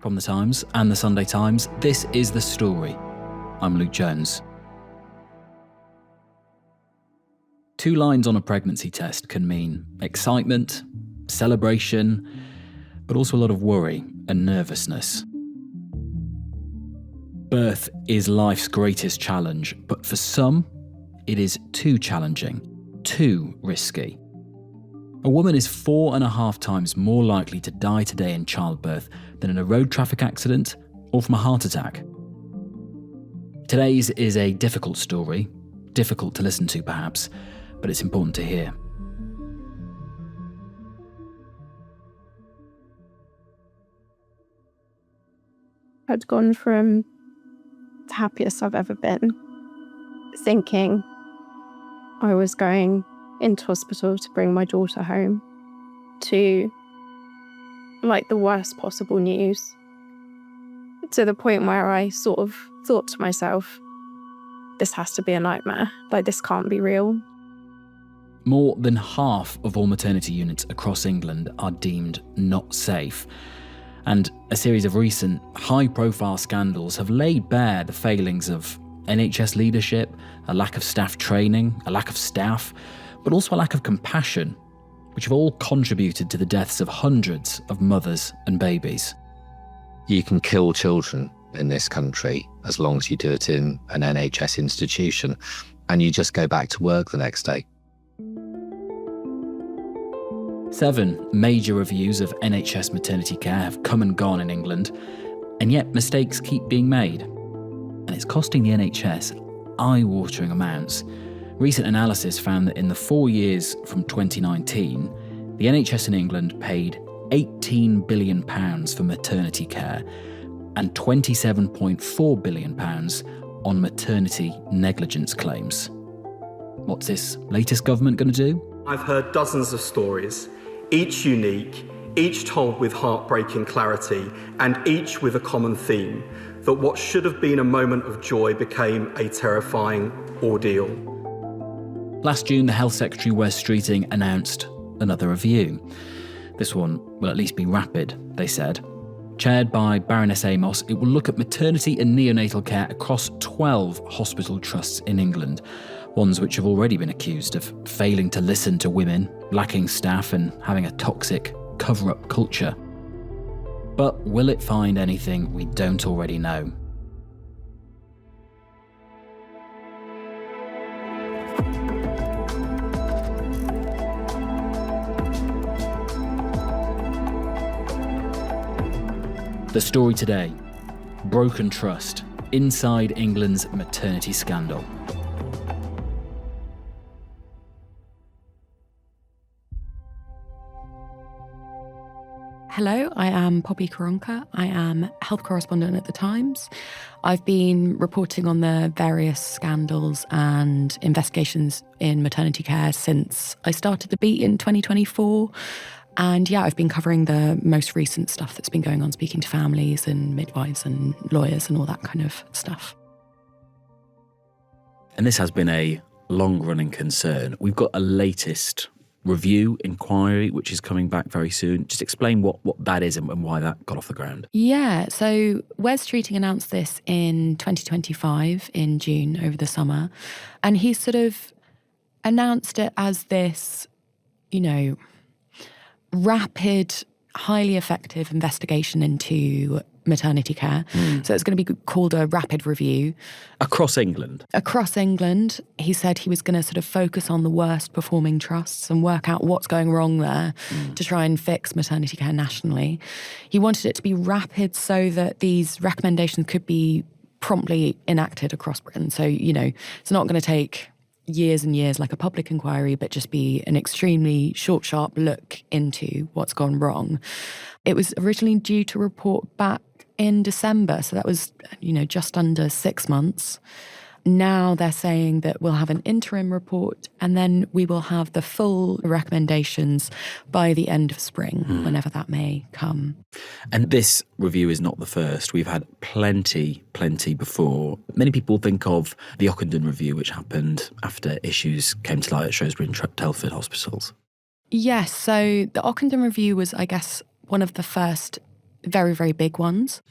From The Times and The Sunday Times, this is The Story. I'm Luke Jones. 2 lines on a pregnancy test can mean excitement, celebration, but also a lot of worry and nervousness. Birth is life's greatest challenge, but for some, it is too challenging, too risky. A woman is 4.5 times more likely to die today in childbirth than in a road traffic accident or from a heart attack. Today's is a difficult story, difficult to listen to perhaps, but it's important to hear. I'd gone from the happiest I've ever been, thinking I was going into hospital to bring my daughter home, to like the worst possible news, to the point where I sort of thought to myself, this has to be a nightmare, like this can't be real. More than half of all maternity units across England are deemed not safe. And a series of recent high-profile scandals have laid bare the failings of NHS leadership, a lack of staff training, a lack of staff, but also a lack of compassion, which have all contributed to the deaths of hundreds of mothers and babies. You can kill children in this country as long as you do it in an NHS institution, and you just go back to work the next day. 7 major reviews of NHS maternity care have come and gone in England, and yet mistakes keep being made. And it's costing the NHS eye-watering amounts. Recent analysis found that in the 4 years from 2019, the NHS in England paid £18 billion for maternity care and £27.4 billion on maternity negligence claims. What's this latest government going to do? I've heard dozens of stories, each unique, each told with heartbreaking clarity, and each with a common theme, that what should have been a moment of joy became a terrifying ordeal. Last June, the Health Secretary Wes Streeting announced another review. This one will at least be rapid, they said. Chaired by Baroness Amos, it will look at maternity and neonatal care across 12 hospital trusts in England, ones which have already been accused of failing to listen to women, lacking staff and having a toxic cover-up culture. But will it find anything we don't already know? The story today: broken trust inside England's maternity scandal. Hello, I am Poppy Koronka. I am health correspondent at The Times. I've been reporting on the various scandals and investigations in maternity care since I started the beat in 2024. And yeah, I've been covering the most recent stuff that's been going on, speaking to families and midwives and lawyers and all that kind of stuff. And this has been a long-running concern. We've got a latest review inquiry, which is coming back very soon. Just explain what that is and why that got off the ground. Yeah, so Wes Streeting announced this in 2025, in June, over the summer. And he sort of announced it as this, rapid, highly effective investigation into maternity care. So it's going to be called a rapid review. Across England? Across England. He said he was going to sort of focus on the worst performing trusts and work out what's going wrong there to try and fix maternity care nationally. He wanted it to be rapid so that these recommendations could be promptly enacted across Britain. So, it's not going to take years and years like a public inquiry, but just be an extremely short, sharp look into what's gone wrong. It was originally due to report back in December, so that was, just under 6 months. Now they're saying that we'll have an interim report and then we will have the full recommendations by the end of spring, whenever that may come. And this review is not the first. We've had plenty before. Many people think of the Okendon review, which happened after issues came to light at Shrewsbury and Telford hospitals. Yes, so the Okendon review was, I guess, one of the first very, very big ones.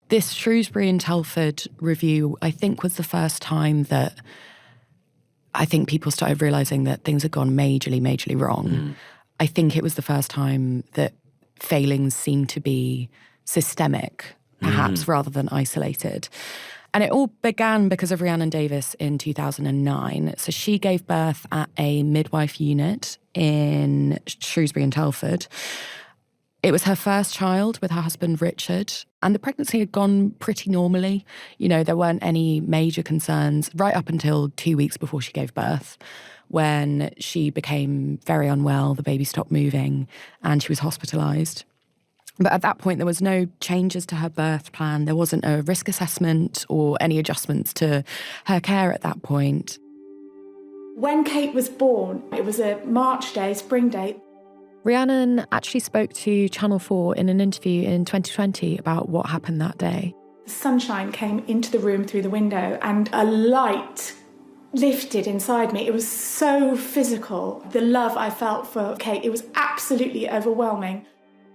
This Shrewsbury and Telford review, I think, was the first time that I think people started realising that things had gone majorly wrong. I think it was the first time that failings seemed to be systemic, perhaps, rather than isolated. And it all began because of Rhiannon Davis in 2009. So she gave birth at a midwife unit in Shrewsbury and Telford. It was her first child with her husband, Richard, and the pregnancy had gone pretty normally. You know, there weren't any major concerns right up until 2 weeks before she gave birth, when she became very unwell, the baby stopped moving, and she was hospitalised. But at that point, there was no changes to her birth plan. There wasn't a risk assessment or any adjustments to her care at that point. When Kate was born, it was a March day, spring day. Rhiannon actually spoke to Channel 4 in an interview in 2020 about what happened that day. The sunshine came into the room through the window and a light lifted inside me. It was so physical. The love I felt for Kate, it was absolutely overwhelming.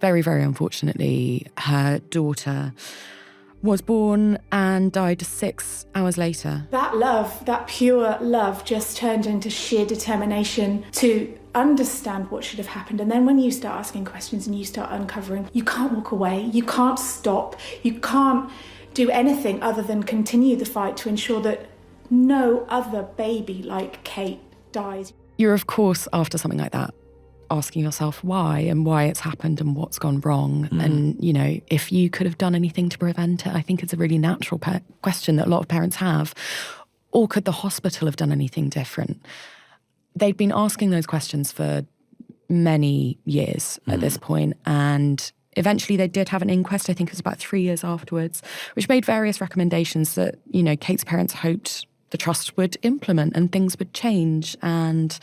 Very, very unfortunately, her daughter was born and died 6 hours later. That love, that pure love, just turned into sheer determination to understand what should have happened. And then when you start asking questions and you start uncovering, you can't walk away, you can't stop, you can't do anything other than continue the fight to ensure that no other baby like Kate dies. You're, of course, after something like that, asking yourself why and why it's happened and what's gone wrong. And, you know, if you could have done anything to prevent it, I think it's a really natural question that a lot of parents have. Or could the hospital have done anything different? They'd been asking those questions for many years at this point, and eventually they did have an inquest, I think it was about 3 years afterwards, which made various recommendations that, you know, Kate's parents hoped the trust would implement and things would change and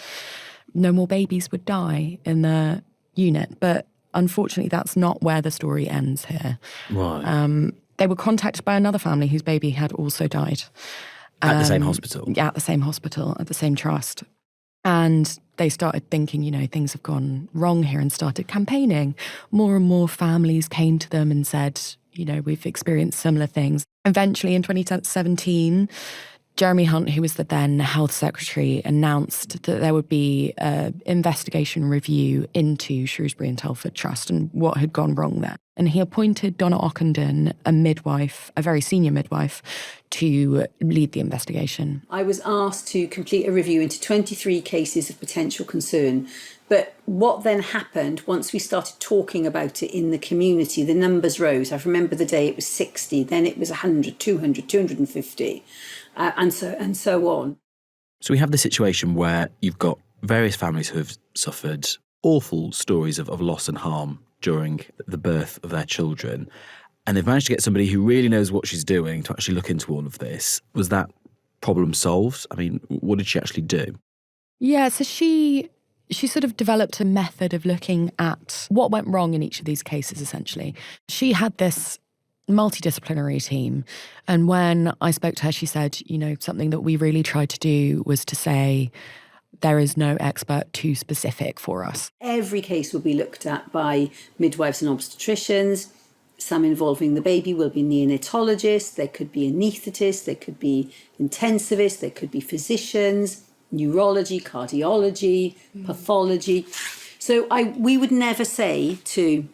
no more babies would die in the unit. But unfortunately, that's not where the story ends here. Right. They were contacted by another family whose baby had also died. At the same hospital? Yeah, at the same hospital, at the same trust. And they started thinking, you know, things have gone wrong here, and started campaigning. More and more families came to them and said, you know, we've experienced similar things. Eventually, in 2017, Jeremy Hunt, who was the then health secretary, announced that there would be an investigation review into Shrewsbury and Telford Trust and what had gone wrong there. And he appointed Donna Okendon, a midwife, a very senior midwife, to lead the investigation. I was asked to complete a review into 23 cases of potential concern. But what then happened, once we started talking about it in the community, the numbers rose. I remember the day it was 60, then it was 100, 200, 250. And so on. So we have the situation where you've got various families who have suffered awful stories of loss and harm during the birth of their children, and they've managed to get somebody who really knows what she's doing to actually look into all of this. Was that problem solved? I mean, what did she actually do? Yeah, so she sort of developed a method of looking at what went wrong in each of these cases, essentially. She had this multidisciplinary team. And when I spoke to her, she said, you know, something that we really tried to do was to say, there is no expert too specific for us. Every case will be looked at by midwives and obstetricians. Some involving the baby will be neonatologists, there could be anaesthetists, there could be intensivists, there could be physicians, neurology, cardiology, pathology. So we would never say to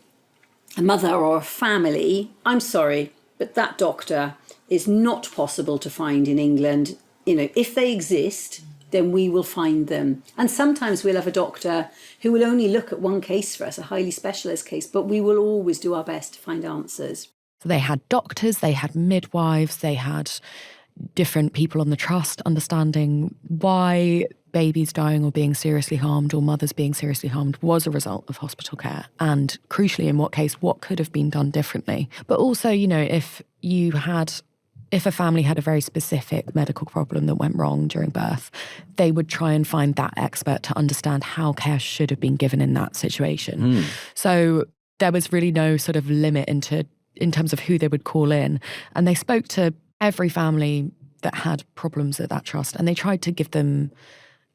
a mother or a family, I'm sorry, but that doctor is not possible to find in England. You know, if they exist, then we will find them. And sometimes we'll have a doctor who will only look at one case for us, a highly specialised case, but we will always do our best to find answers. So they had doctors, they had midwives, they had different people on the trust understanding why babies dying or being seriously harmed or mothers being seriously harmed was a result of hospital care. And crucially, in what case, what could have been done differently. But also, you know, if a family had a very specific medical problem that went wrong during birth, they would try and find that expert to understand how care should have been given in that situation. So there was really no sort of limit in terms of who they would call in. And they spoke to every family that had problems at that trust, and they tried to give them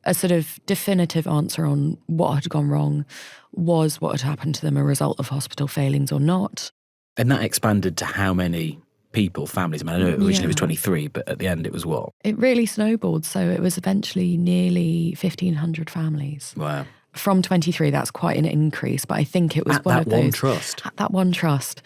a sort of definitive answer on what had gone wrong, was what had happened to them a result of hospital failings or not. And that expanded to how many people, families? I mean, I know originally it was 23, but at the end it was what? It really snowballed. So it was eventually nearly 1,500 families. Wow. From 23, that's quite an increase, but I think it was At one that of those... one trust? At that one trust.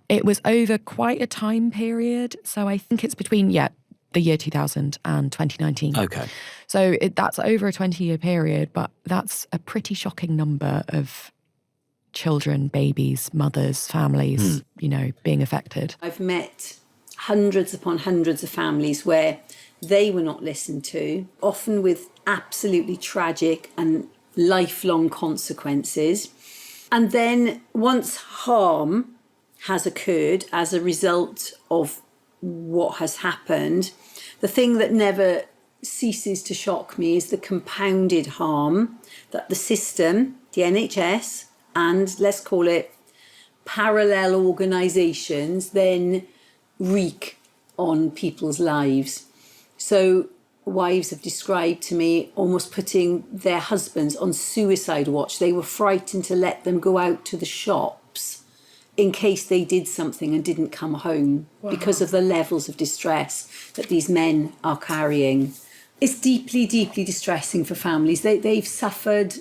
It was over quite a time period. So I think it's between, the year 2000 and 2019. Okay. So that's over a 20-year period, but that's a pretty shocking number of children, babies, mothers, families, being affected. I've met hundreds upon hundreds of families where they were not listened to, often with absolutely tragic and lifelong consequences. And then once harm has occurred as a result of what has happened, the thing that never ceases to shock me is the compounded harm that the system, the NHS, and let's call it parallel organisations then wreak on people's lives. So wives have described to me almost putting their husbands on suicide watch. They were frightened to let them go out to the shops in case they did something and didn't come home because of the levels of distress that these men are carrying. It's deeply, deeply distressing for families. They've suffered,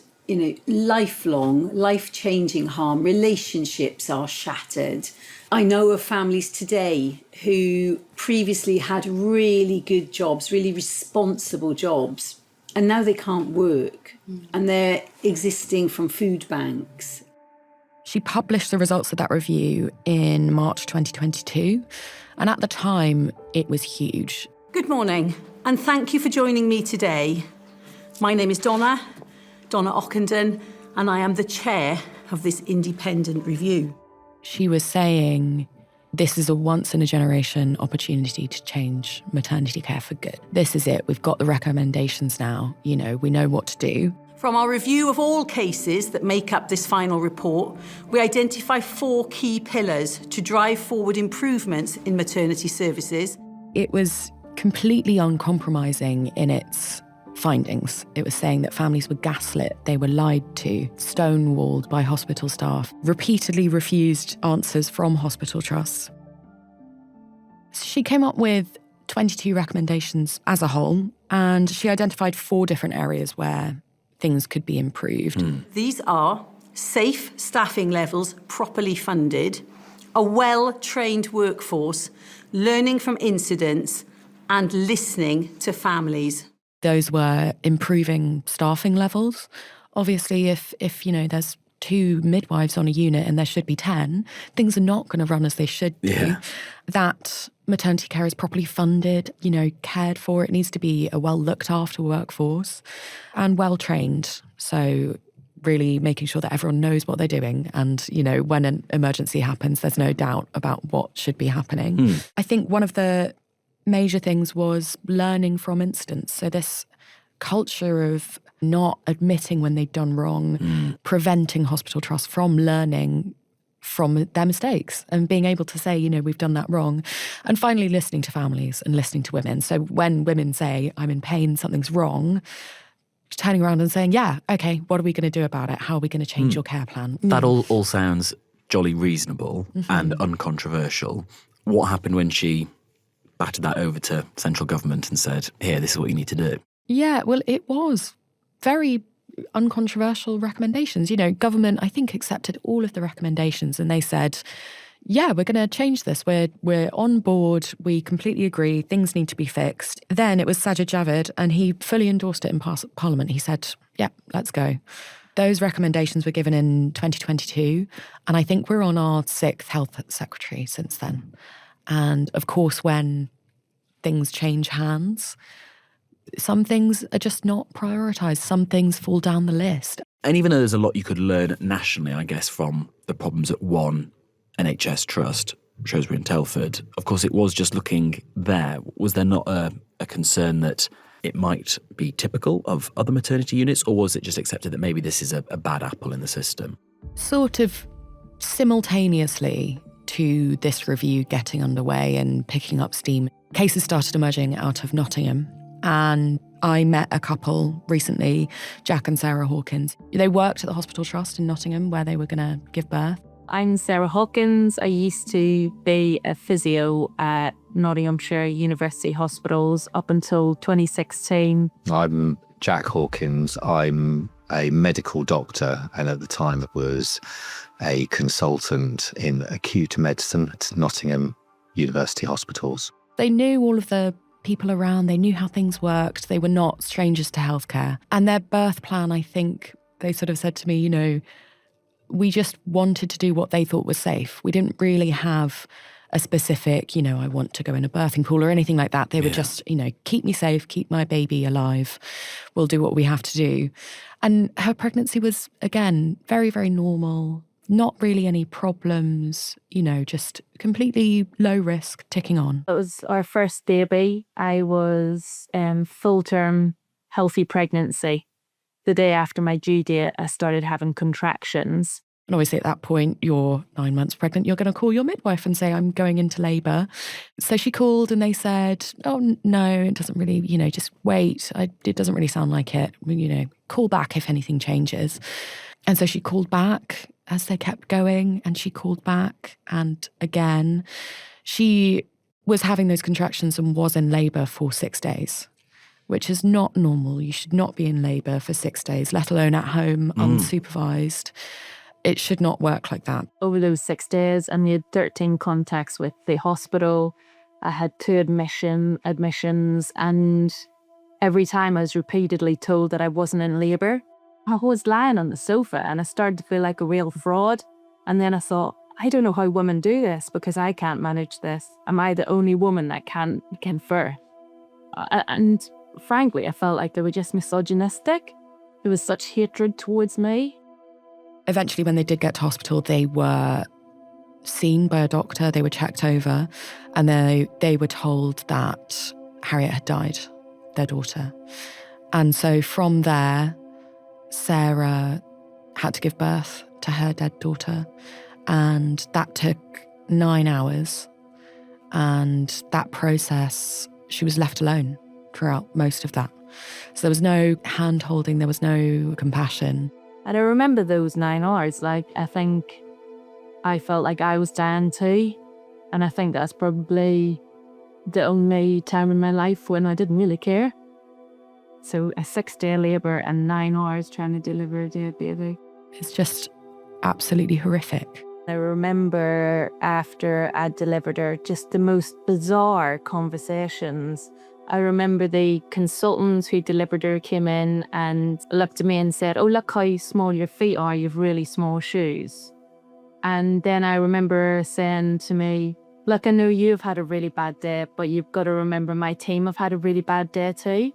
lifelong, life-changing harm. Relationships are shattered. I know of families today who previously had really good jobs, really responsible jobs, and now they can't work and they're existing from food banks. She published the results of that review in March 2022, and at the time, it was huge. Good morning, and thank you for joining me today. My name is Donna Okendon, and I am the chair of this independent review. She was saying, this is a once-in-a-generation opportunity to change maternity care for good. This is it. We've got the recommendations now. We know what to do. From our review of all cases that make up this final report, we identify 4 key pillars to drive forward improvements in maternity services. It was completely uncompromising in its findings. It was saying that families were gaslit, they were lied to, stonewalled by hospital staff, repeatedly refused answers from hospital trusts. She came up with 22 recommendations as a whole, and she identified 4 different areas where things could be improved. These are safe staffing levels properly funded, a well-trained workforce, learning from incidents, and listening to families. Those were improving staffing levels. Obviously, if there's 2 midwives on a unit and there should be 10, things are not going to run as they should do. Yeah. That maternity care is properly funded, cared for. It needs to be a well-looked-after workforce and well-trained. So really making sure that everyone knows what they're doing. And, when an emergency happens, there's no doubt about what should be happening. I think one of the major things was learning from incidents. So this culture of not admitting when they'd done wrong, preventing hospital trusts from learning from their mistakes and being able to say, we've done that wrong. And finally, listening to families and listening to women. So when women say, I'm in pain, something's wrong, turning around and saying, yeah, okay, what are we going to do about it? How are we going to change your care plan? That all sounds jolly reasonable and uncontroversial. What happened when she battered that over to central government and said, here, this is what you need to do? Yeah, well, it was very uncontroversial recommendations. Government, I think, accepted all of the recommendations and they said, yeah, we're going to change this. We're on board. We completely agree. Things need to be fixed. Then it was Sajid Javid and he fully endorsed it in Parliament. He said, yeah, let's go. Those recommendations were given in 2022 and I think we're on our 6th health secretary since then. And of course, when things change hands, some things are just not prioritised. Some things fall down the list. And even though there's a lot you could learn nationally, I guess, from the problems at one NHS trust, Shrewsbury and Telford, of course, it was just looking there. Was there not a concern that it might be typical of other maternity units, or was it just accepted that maybe this is a bad apple in the system? Sort of simultaneously to this review getting underway and picking up steam, cases started emerging out of Nottingham. And I met a couple recently, Jack and Sarah Hawkins. They worked at the hospital trust in Nottingham where they were going to give birth. I'm Sarah Hawkins. I used to be a physio at Nottinghamshire University Hospitals up until 2016. I'm Jack Hawkins. I'm a medical doctor, and at the time was a consultant in acute medicine at Nottingham University Hospitals. They knew all of the people around, they knew how things worked, they were not strangers to healthcare. And their birth plan, I think, they sort of said to me, you know, we just wanted to do what they thought was safe. We didn't really have a specific, you know, I want to go in a birthing pool or anything like that. They were just, you know, keep me safe, keep my baby alive. We'll do what we have to do. And her pregnancy was, again, very, very normal. Not really any problems, you know, just completely low risk, ticking on. It was our first baby. I was full-term healthy pregnancy. The day after my due date, I started having contractions. And obviously at that point, you're 9 months pregnant, you're going to call your midwife and say, I'm going into labour. So she called and they said, oh, no, it doesn't really, you know, just wait. It doesn't really sound like it. You know, call back if anything changes. And so she called back as they kept going, and she called back. And again, she was having those contractions and was in labour for 6 days, which is not normal. You should not be in labour for 6 days, let alone at home, unsupervised. It should not work like that. Over those 6 days, I made 13 contacts with the hospital. I had 2 admissions, and every time I was repeatedly told that I wasn't in labour. I was lying on the sofa and I started to feel like a real fraud. And then I thought, I don't know how women do this because I can't manage this. Am I the only woman that can birth? And frankly, I felt like they were just misogynistic. There was such hatred towards me. Eventually, when they did get to hospital, they were seen by a doctor, they were checked over, and they were told that Harriet had died, their daughter. And so from there, Sarah had to give birth to her dead daughter, and that took 9 hours. And that process, she was left alone throughout most of that. So there was no hand-holding, there was no compassion. And I remember those 9 hours, like, I think I felt like I was dying too. And I think that's probably the only time in my life when I didn't really care. So a 6-day labour and 9 hours trying to deliver a dead baby. It's just absolutely horrific. I remember after I'd delivered her, just the most bizarre conversations. I remember the consultant who delivered her came in and looked at me and said, oh, look how small your feet are, you've really small shoes. And then I remember her saying to me, look, I know you've had a really bad day, but you've got to remember my team have had a really bad day too.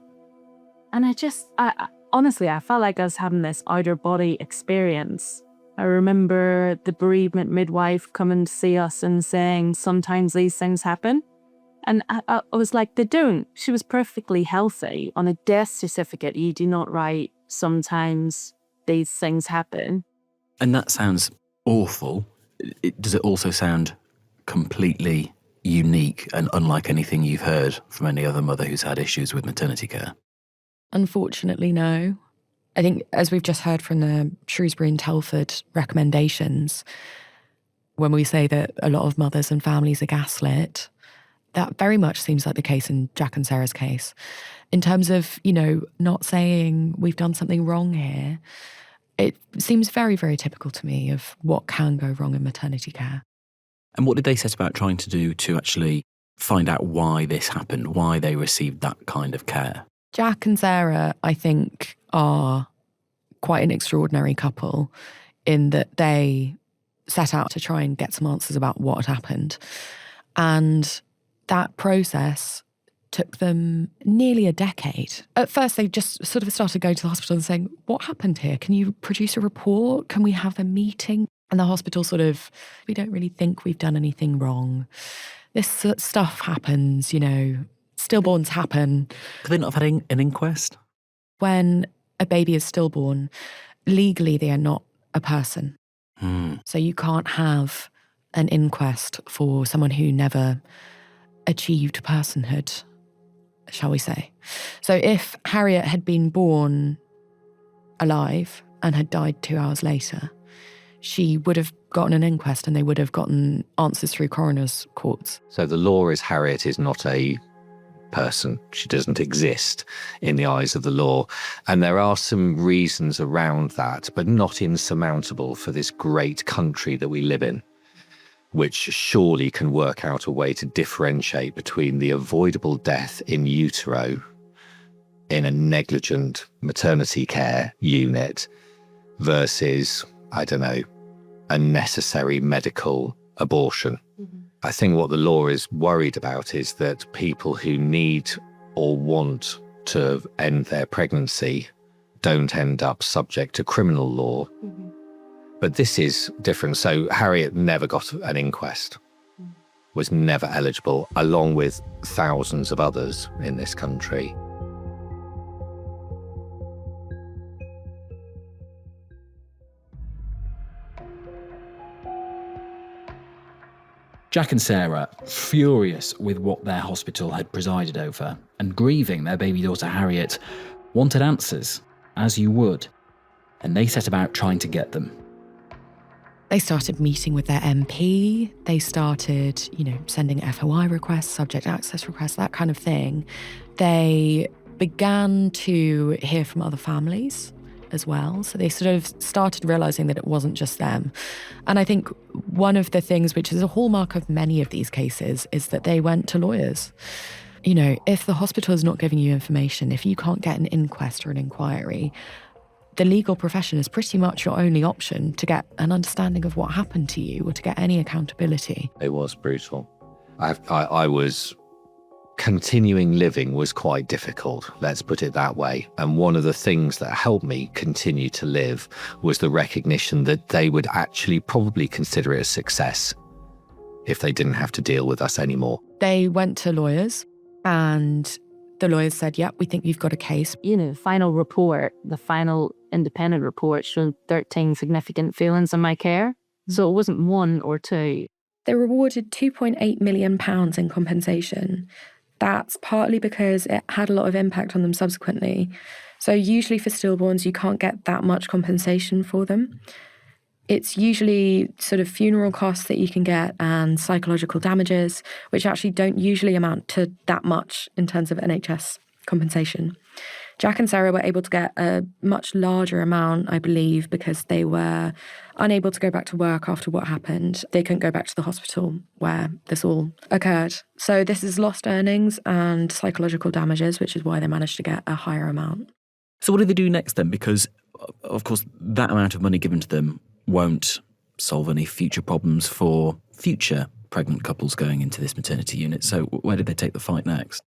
And I honestly, I felt like I was having this outer body experience. I remember the bereavement midwife coming to see us and saying, sometimes these things happen. And I was like, they don't. She was perfectly healthy. On a death certificate, you do not write, sometimes these things happen. And that sounds awful. Does it also sound completely unique and unlike anything you've heard from any other mother who's had issues with maternity care? Unfortunately, no. I think, as we've just heard from the Shrewsbury and Telford recommendations, when we say that a lot of mothers and families are gaslit, that very much seems like the case in Jack and Sarah's case. In terms of, you know, not saying we've done something wrong here, it seems very, very typical to me of what can go wrong in maternity care. And what did they set about trying to do to actually find out why this happened, why they received that kind of care? Jack and Sarah, I think, are quite an extraordinary couple in that they set out to try and get some answers about what had happened. And that process took them nearly a decade. At first, they just sort of started going to the hospital and saying, what happened here? Can you produce a report? Can we have a meeting? And the hospital sort of, we don't really think we've done anything wrong. This stuff happens, you know, stillborns happen. Could they not have had an inquest? When a baby is stillborn, legally they are not a person. So you can't have an inquest for someone who never achieved personhood, shall we say. So if Harriet had been born alive and had died 2 hours later, she would have gotten an inquest and they would have gotten answers through coroner's courts. So the law is Harriet is not a person. She doesn't exist in the eyes of the law. And there are some reasons around that, but not insurmountable for this great country that we live in, which surely can work out a way to differentiate between the avoidable death in utero in a negligent maternity care unit versus, I don't know, a necessary medical abortion. Mm-hmm. I think what the law is worried about is that people who need or want to end their pregnancy don't end up subject to criminal law. Mm-hmm. But this is different. So Harriet never got an inquest, was never eligible, along with thousands of others in this country. Jack and Sarah, furious with what their hospital had presided over and grieving their baby daughter Harriet, wanted answers, as you would, and they set about trying to get them. They started meeting with their MP. They started, sending FOI requests, subject access requests, that kind of thing. They began to hear from other families as well. So they sort of started realising that it wasn't just them. And I think one of the things which is a hallmark of many of these cases is that they went to lawyers. If the hospital is not giving you information, if you can't get an inquest or an inquiry, the legal profession is pretty much your only option to get an understanding of what happened to you or to get any accountability. It was brutal. I was... Continuing living was quite difficult, let's put it that way. And one of the things that helped me continue to live was the recognition that they would actually probably consider it a success if they didn't have to deal with us anymore. They went to lawyers and the lawyers said, yep, we think you've got a case. The final report, the final independent report showed 13 significant failings in my care. So it wasn't one or two. They were awarded £2.8 million in compensation. That's partly because it had a lot of impact on them subsequently. So usually for stillborns, you can't get that much compensation for them. It's usually sort of funeral costs that you can get and psychological damages, which actually don't usually amount to that much in terms of NHS compensation. Jack and Sarah were able to get a much larger amount, I believe, because they were unable to go back to work after what happened. They couldn't go back to the hospital where this all occurred. So this is lost earnings and psychological damages, which is why they managed to get a higher amount. So what do they do next then? Because, of course, that amount of money given to them won't solve any future problems for future pregnant couples going into this maternity unit. So where did they take the fight next?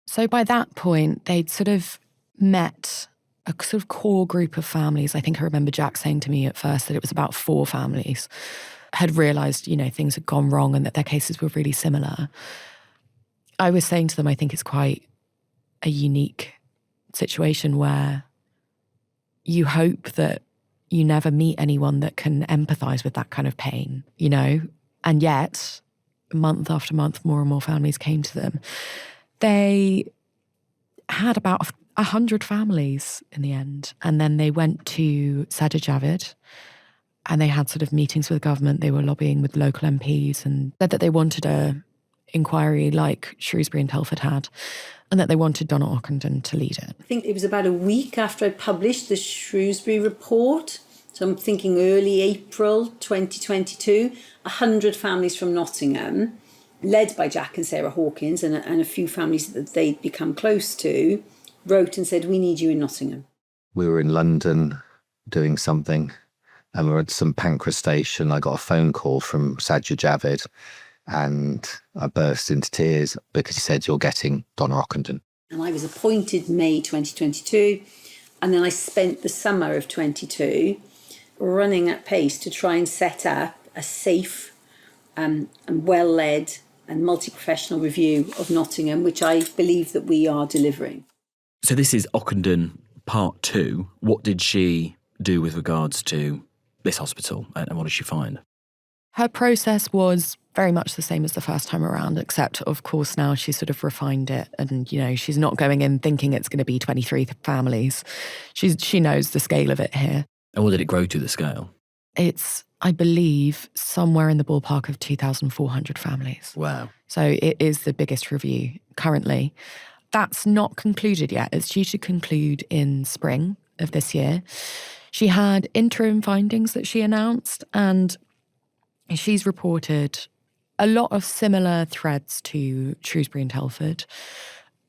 So by that point, they'd sort of met a sort of core group of families. I think I remember Jack saying to me at first that it was about 4 families, had realised, things had gone wrong and that their cases were really similar. I was saying to them, I think it's quite a unique situation where you hope that you never meet anyone that can empathise with that kind of pain, And yet, month after month, more and more families came to them. They had about 100 families in the end. And then they went to Sajid Javid and they had sort of meetings with the government. They were lobbying with local MPs and said that they wanted a inquiry like Shrewsbury and Telford had and that they wanted Donna Okendon to lead it. I think it was about a week after I published the Shrewsbury report. So I'm thinking early April 2022, 100 families from Nottingham, led by Jack and Sarah Hawkins and a few families that they'd become close to, wrote and said, we need you in Nottingham. We were in London doing something and we were at St Pancras station. I got a phone call from Sajid Javid and I burst into tears because he said, you're getting Donna Okendon. And I was appointed May 2022 and then I spent the summer of 22 running at pace to try and set up a safe and well-led and multi-professional review of Nottingham, which I believe that we are delivering. So this is Okendon Part 2. What did she do with regards to this hospital and what did she find? Her process was very much the same as the first time around, except, of course, now she's sort of refined it and, she's not going in thinking it's going to be 23 families. She knows the scale of it here. And what did it grow to, the scale? It's, I believe, somewhere in the ballpark of 2,400 families. Wow. So it is the biggest review currently. That's not concluded yet. It's due to conclude in spring of this year. She had interim findings that she announced, and she's reported a lot of similar threads to Shrewsbury and Telford,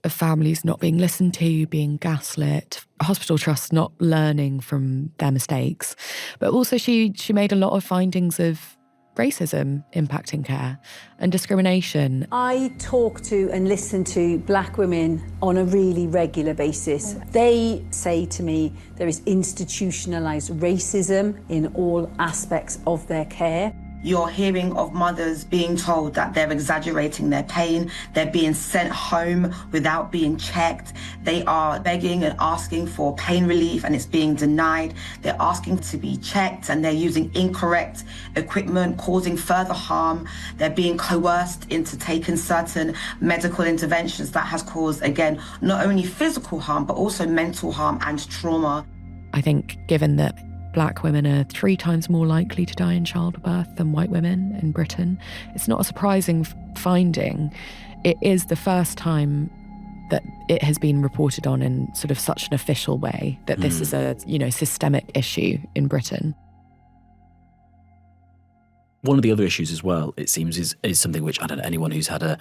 of families not being listened to, being gaslit, hospital trusts not learning from their mistakes. But also she made a lot of findings of racism impacting care and discrimination. I talk to and listen to black women on a really regular basis. They say to me there is institutionalised racism in all aspects of their care. You're hearing of mothers being told that they're exaggerating their pain, they're being sent home without being checked, they are begging and asking for pain relief and it's being denied, they're asking to be checked and they're using incorrect equipment, causing further harm, they're being coerced into taking certain medical interventions that has caused, again, not only physical harm but also mental harm and trauma. I think given that black women are 3 times more likely to die in childbirth than white women in Britain, it's not a surprising finding. It is the first time that it has been reported on in sort of such an official way that this is a, systemic issue in Britain. One of the other issues as well, it seems, is something which, I don't know, anyone who's had a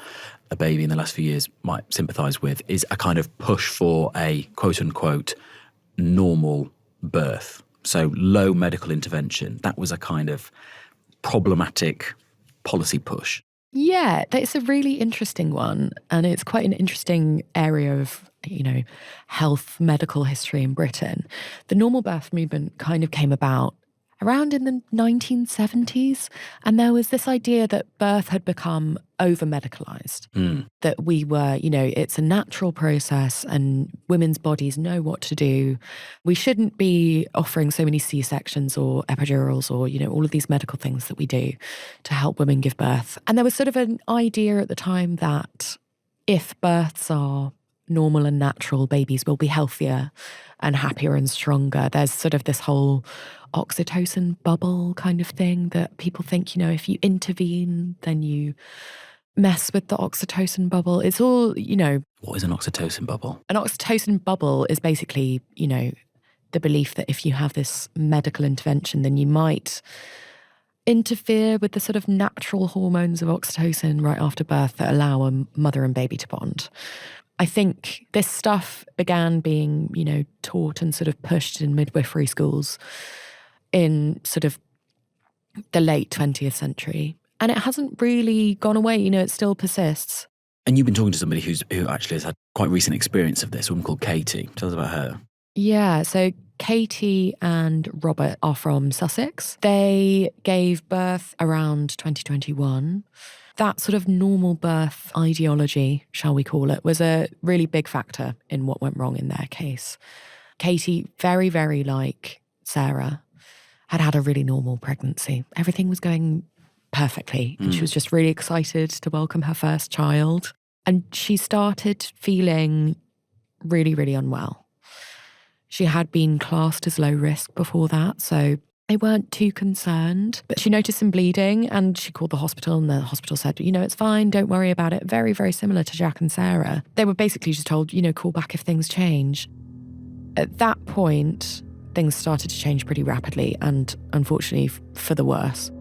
baby in the last few years might sympathise with, is a kind of push for a quote-unquote normal birth. So low medical intervention. That was a kind of problematic policy push. Yeah, it's a really interesting one. And it's quite an interesting area of, health, medical history in Britain. The normal birth movement kind of came about around in the 1970s. And there was this idea that birth had become over-medicalised, that we were, it's a natural process and women's bodies know what to do. We shouldn't be offering so many C-sections or epidurals or, all of these medical things that we do to help women give birth. And there was sort of an idea at the time that if births are normal and natural, babies will be healthier and happier and stronger. There's sort of this whole oxytocin bubble kind of thing that people think, if you intervene, then you mess with the oxytocin bubble. It's all, What is an oxytocin bubble? An oxytocin bubble is basically, the belief that if you have this medical intervention, then you might interfere with the sort of natural hormones of oxytocin right after birth that allow a mother and baby to bond. I think this stuff began being, taught and sort of pushed in midwifery schools in sort of the late 20th century. And it hasn't really gone away, it still persists. And you've been talking to somebody who actually has had quite recent experience of this, a woman called Katie. Tell us about her. Yeah, so Katie and Robert are from Sussex. They gave birth around 2021. That sort of normal birth ideology, shall we call it, was a really big factor in what went wrong in their case. Katie, very, very like Sarah, had a really normal pregnancy. Everything was going perfectly. And she was just really excited to welcome her first child. And she started feeling really, really unwell. She had been classed as low risk before that, so they weren't too concerned. But she noticed some bleeding and she called the hospital and the hospital said, it's fine, don't worry about it. Very, very similar to Jack and Sarah. They were basically just told, call back if things change. At that point, things started to change pretty rapidly and unfortunately for the worse.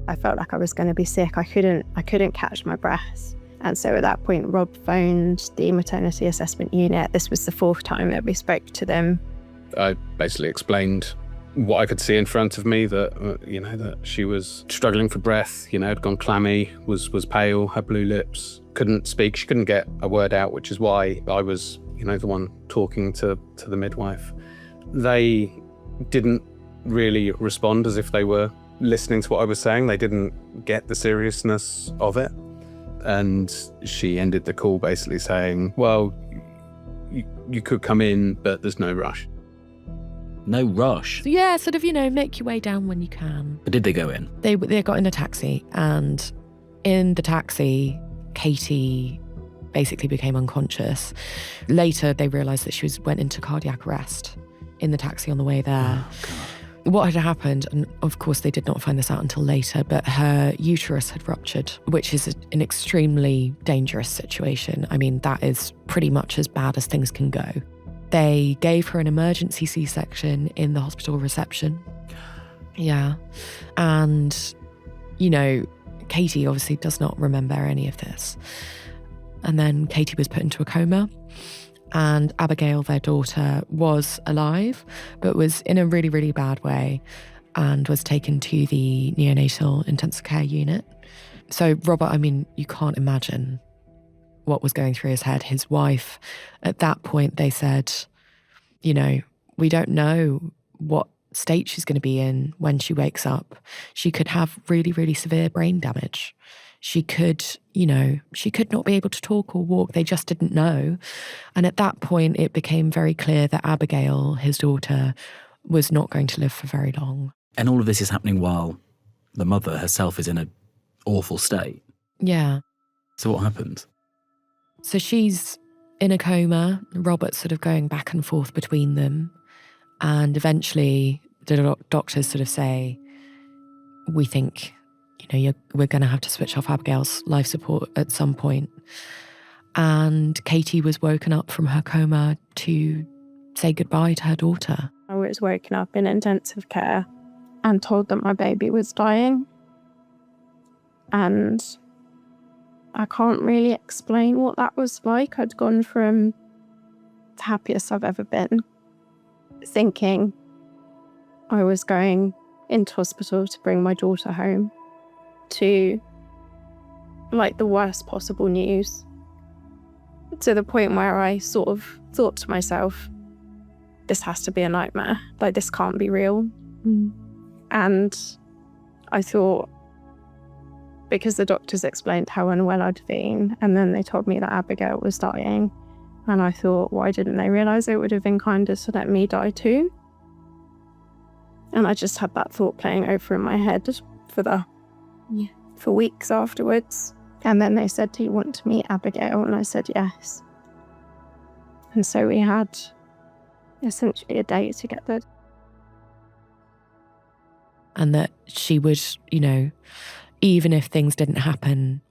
I felt like I was going to be sick. I couldn't catch my breath. And so at that point, Rob phoned the maternity assessment unit. This was the 4th time that we spoke to them. I basically explained what I could see in front of me, that she was struggling for breath, had gone clammy, was pale, had blue lips, couldn't speak. She couldn't get a word out, which is why I was, the one talking to the midwife. They didn't really respond as if they were listening to what I was saying. They didn't get the seriousness of it. And she ended the call basically saying, well, you could come in, but there's no rush. No rush? So yeah, sort of, make your way down when you can. But did they go in? They got in a taxi, and in the taxi, Katie basically became unconscious. Later, they realised that she went into cardiac arrest in the taxi on the way there. What had happened, and of course they did not find this out until later, but her uterus had ruptured, which is an extremely dangerous situation. I mean, that is pretty much as bad as things can go. They gave her an emergency C-section in the hospital reception. Yeah. And, you know, Katie obviously does not remember any of this. And then Katie was put into a coma. And Abigail, their daughter, was alive, but was in a really, really bad way and was taken to the neonatal intensive care unit. So Robert, I mean, you can't imagine what was going through his head. His wife, at that point, they said, you know, we don't know what state she's going to be in when she wakes up. She could have really, really severe brain damage. She could, you know, she could not be able to talk or walk. They just didn't know. And at that point, it became very clear that Abigail, his daughter, was not going to live for very long. And all of this is happening while the mother herself is in an awful state. Yeah. So what happened? So she's in a coma, Robert's sort of going back and forth between them. And eventually the doctors sort of say, we think, you know, we're going to have to switch off Abigail's life support at some point. And Katie was woken up from her coma to say goodbye to her daughter. I was woken up in intensive care and told that my baby was dying. And I can't really explain what that was like. I'd gone from the happiest I've ever been, thinking I was going into hospital to bring my daughter home, to like the worst possible news, to the point where I sort of thought to myself, this has to be a nightmare, like this can't be real. And I thought, because the doctors explained how unwell I'd been, and then they told me that Abigail was dying, and I thought, why didn't they realise it would have been kinder to let me die too? And I just had that thought playing over in my head for weeks afterwards. And then they said, do you want to meet Abigail? And I said yes. And so we had essentially a day together. And that she would, you know, even if things didn't happen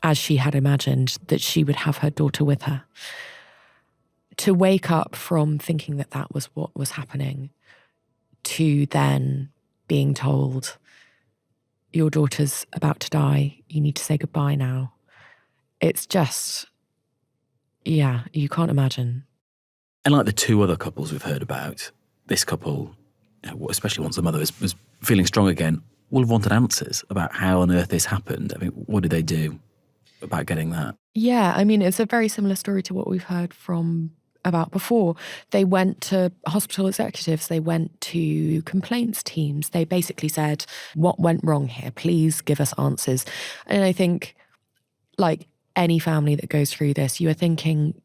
as she had imagined, that she would have her daughter with her. To wake up from thinking that that was what was happening, to then being told, your daughter's about to die, you need to say goodbye now. It's just, yeah, you can't imagine. And like the two other couples we've heard about, this couple, you know, especially once the mother was feeling strong again, will have wanted answers about how on earth this happened. I mean, what did they do about getting that? Yeah, I mean, it's a very similar story to what we've heard about before. They went to hospital executives, they went to complaints teams. They basically said, what went wrong here? Please give us answers. And I think, like any family that goes through this, you are thinking,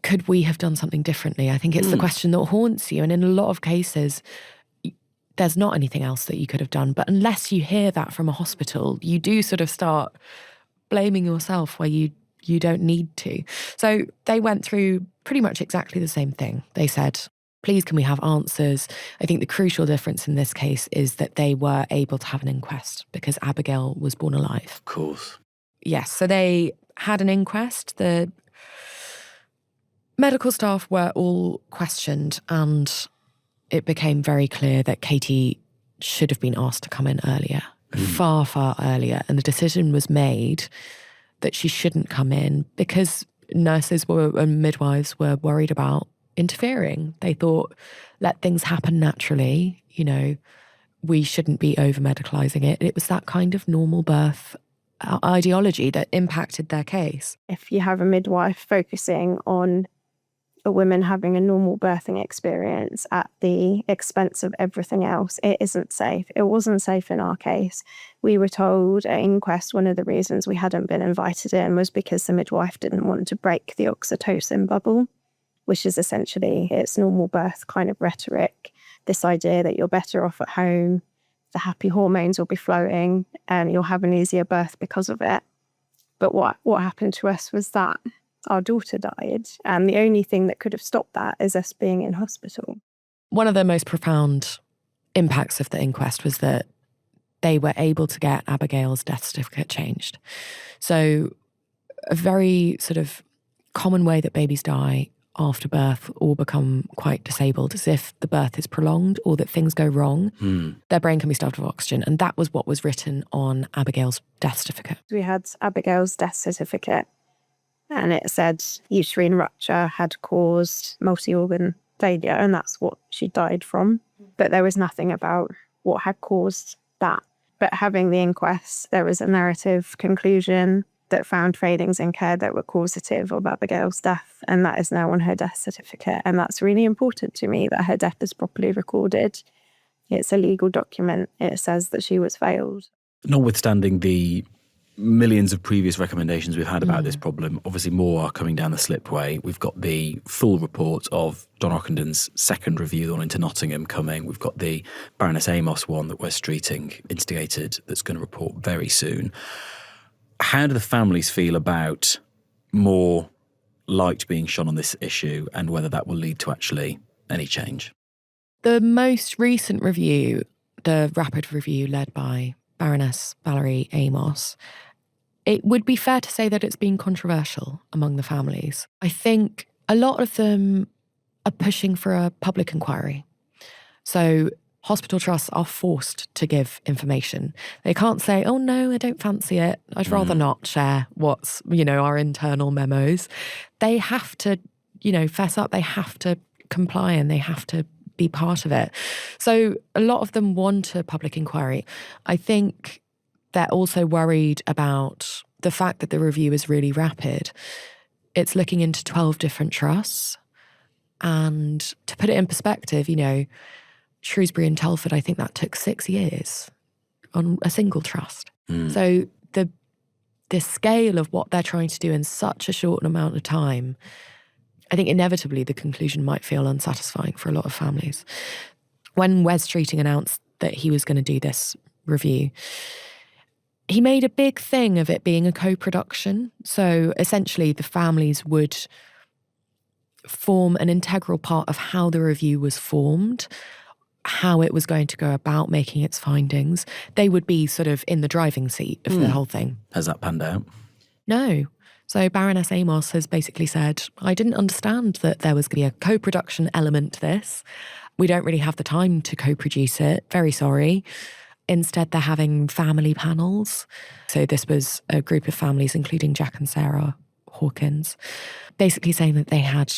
could we have done something differently? I think it's the question that haunts you. And in a lot of cases, there's not anything else that you could have done. But unless you hear that from a hospital, you do sort of start blaming yourself where you don't need to. So they went through pretty much exactly the same thing. They said, please, can we have answers? I think the crucial difference in this case is that they were able to have an inquest because Abigail was born alive. Of course. Yes, so they had an inquest. The medical staff were all questioned and it became very clear that Katie should have been asked to come in earlier, far, far earlier. And the decision was made that she shouldn't come in because nurses and midwives were worried about interfering. They thought, let things happen naturally, you know, we shouldn't be over-medicalising it. It was that kind of normal birth ideology that impacted their case. If you have a midwife focusing on a woman having a normal birthing experience at the expense of everything else, it isn't safe. It wasn't safe in our case. We were told at inquest one of the reasons we hadn't been invited in was because the midwife didn't want to break the oxytocin bubble, which is essentially its normal birth kind of rhetoric. This idea that you're better off at home, the happy hormones will be flowing and you'll have an easier birth because of it. But what happened to us was that our daughter died, and the only thing that could have stopped that is us being in hospital. One of the most profound impacts of the inquest was that they were able to get Abigail's death certificate changed. So a very sort of common way that babies die after birth or become quite disabled is if the birth is prolonged or that things go wrong, their brain can be starved of oxygen. And that was what was written on Abigail's death certificate. We had Abigail's death certificate and it said uterine rupture had caused multi-organ failure, and that's what she died from. But there was nothing about what had caused that. But having the inquest, there was a narrative conclusion that found failings in care that were causative of Abigail's death, and that is now on her death certificate. And that's really important to me, that her death is properly recorded. It's a legal document. It says that she was failed. Notwithstanding the millions of previous recommendations we've had about this problem, obviously more are coming down the slipway. We've got the full report of Don Okendon's second review on Into Nottingham coming. We've got the Baroness Amos one that West Streeting instigated that's going to report very soon. How do the families feel about more light being shone on this issue and whether that will lead to actually any change? The most recent review, the rapid review led by Baroness Valerie Amos, it would be fair to say that it's been controversial among the families. I think a lot of them are pushing for a public inquiry. So hospital trusts are forced to give information. They can't say, oh no, I don't fancy it. I'd rather not share what's, our internal memos. They have to, fess up. They have to comply and they have to be part of it. So a lot of them want a public inquiry. I think they're also worried about the fact that the review is really rapid. It's looking into 12 different trusts. And to put it in perspective, Shrewsbury and Telford, I think that took 6 years on a single trust. So the scale of what they're trying to do in such a short amount of time, I think inevitably the conclusion might feel unsatisfying for a lot of families. When Wes Streeting announced that he was going to do this review, he made a big thing of it being a co-production. So essentially the families would form an integral part of how the review was formed, how it was going to go about making its findings. They would be sort of in the driving seat of the whole thing. Has that panned out? No. So Baroness Amos has basically said, I didn't understand that there was going to be a co-production element to this. We don't really have the time to co-produce it. Very sorry. Instead, they're having family panels. So this was a group of families, including Jack and Sarah Hawkins, basically saying that they had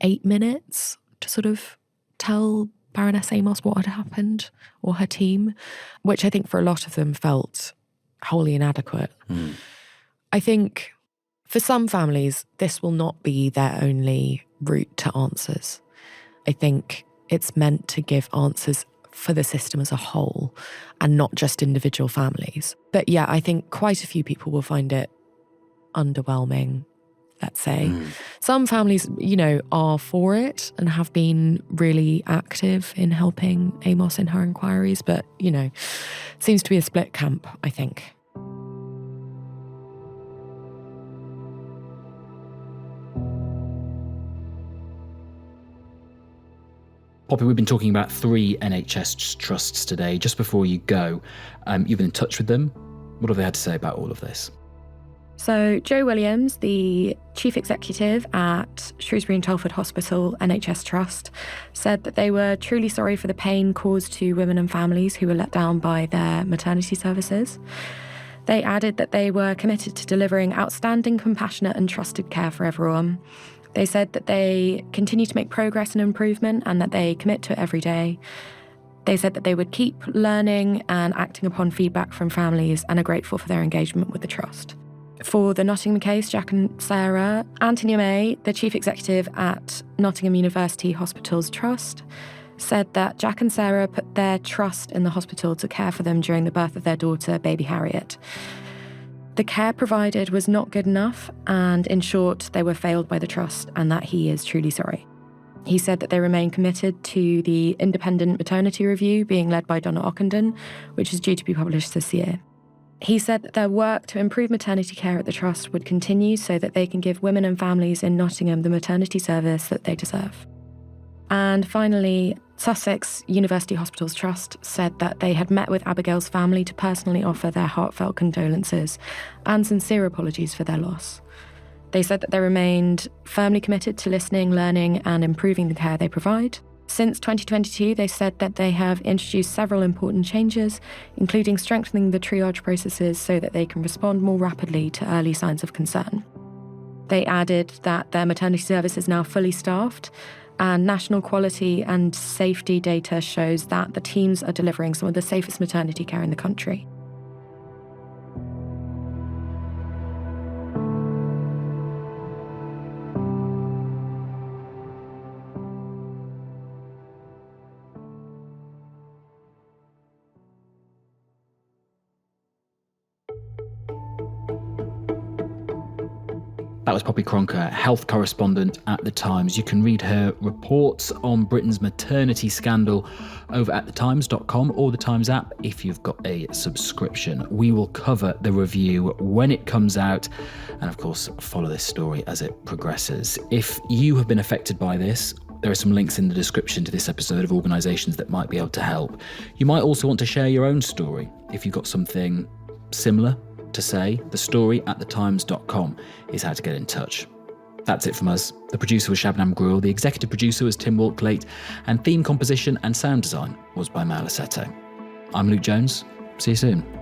8 minutes to sort of tell Baroness Amos what had happened, or her team, which I think for a lot of them felt wholly inadequate. I think for some families, this will not be their only route to answers. I think it's meant to give answers for the system as a whole and not just individual families. But yeah, I think quite a few people will find it underwhelming, let's say. Some families, are for it and have been really active in helping Amos in her inquiries, but, seems to be a split camp, I think. Poppy, we've been talking about 3 NHS trusts today. Just before you go, you've been in touch with them. What have they had to say about all of this? So Joe Williams, the chief executive at Shrewsbury and Telford Hospital NHS Trust, said that they were truly sorry for the pain caused to women and families who were let down by their maternity services. They added that they were committed to delivering outstanding, compassionate and trusted care for everyone. They said that they continue to make progress and improvement and that they commit to it every day. They said that they would keep learning and acting upon feedback from families and are grateful for their engagement with the Trust. For the Nottingham case, Jack and Sarah, Anthony May, the chief executive at Nottingham University Hospitals Trust, said that Jack and Sarah put their trust in the hospital to care for them during the birth of their daughter, baby Harriet. The care provided was not good enough, and in short, they were failed by the Trust, and that he is truly sorry. He said that they remain committed to the independent maternity review being led by Donna Okendon, which is due to be published this year. He said that their work to improve maternity care at the Trust would continue so that they can give women and families in Nottingham the maternity service that they deserve. And finally, Sussex University Hospitals Trust said that they had met with Abigail's family to personally offer their heartfelt condolences and sincere apologies for their loss. They said that they remained firmly committed to listening, learning, and improving the care they provide. Since 2022, they said that they have introduced several important changes, including strengthening the triage processes so that they can respond more rapidly to early signs of concern. They added that their maternity service is now fully staffed, and national quality and safety data shows that the teams are delivering some of the safest maternity care in the country. That was Poppy Koronka, health correspondent at The Times. You can read her reports on Britain's maternity scandal over at thetimes.com or the Times app if you've got a subscription. We will cover the review when it comes out and, of course, follow this story as it progresses. If you have been affected by this, there are some links in the description to this episode of organisations that might be able to help. You might also want to share your own story if you've got something similar to say. The story at thetimes.com is how to get in touch. That's it from us. The producer was Shabnam Grewal, the executive producer was Tim Walklate, and theme composition and sound design was by Mal Assetto. I'm Luke Jones. See you soon.